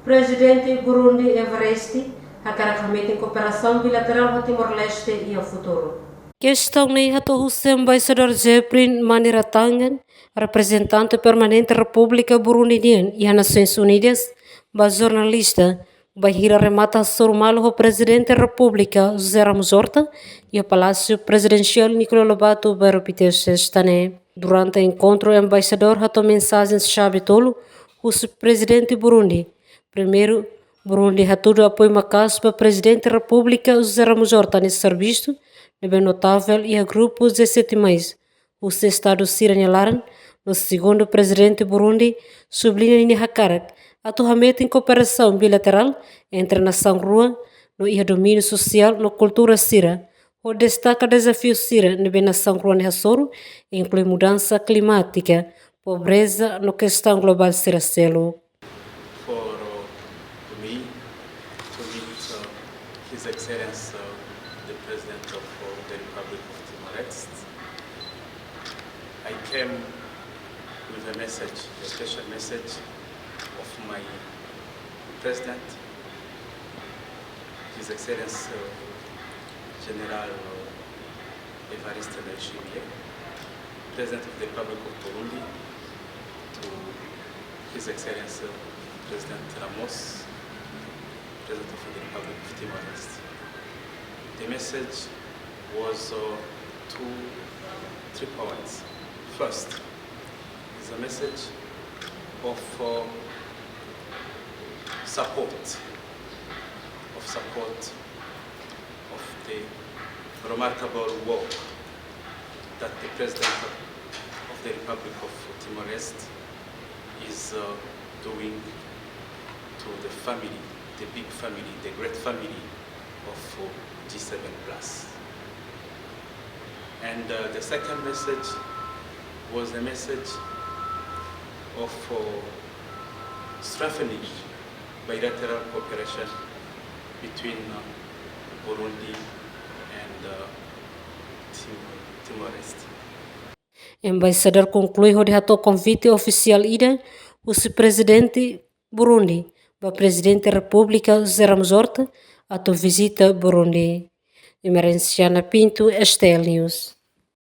Prezidente Burundi Evariste, Hakarak Hametin Kooperasaun Bilateral no Timor Leste e o Futuro. Questão nem hato o embaixador Zeprin Maniratangan, representante permanente da República Burundiana e as Nações Unidas, ba jornalista, bahira remata sormalo o presidente da República José Ramos Horta e o Palácio Presidencial Nicolau Lobato Barupiteu Sestane. Durante o encontro, o embaixador hato mensagens-chave tolo, o presidente Burundi. Primeiro, Burundi hatudo apoio macaso para o presidente da República José Ramos Horta nesse serviço, é bem notável e a grupo 17 mais. O Estado Siranhalaran, no segundo presidente Burundi, sublinha em Hakarak, atualmente em cooperação bilateral entre a nação rua, no domínio social, na cultura Sira. O destaca desafio Sira na nação rua Soro, inclui mudança climática, pobreza na questão global Siracelo. For me to meet His Excellency the President of the Republic of Timor-Leste. I came with a message, a special message of my President, His Excellency General Evariste, President of the Republic of Burundi, to His Excellency President Ramos, President of the Republic of Timor-Leste. The message was three points. First is a message of support of the remarkable work that the President of the Republic of Timor-Leste is doing to the family, the big family, the great family of G7+. And the second message was a message of strengthening bilateral cooperation between Burundi and Timor-Leste. Embaixador conclui o convite oficial ida o presidente Burundi, o presidente da República José Ramos Horta, a visita Burundi. Emerenciana Pinto, Estel News.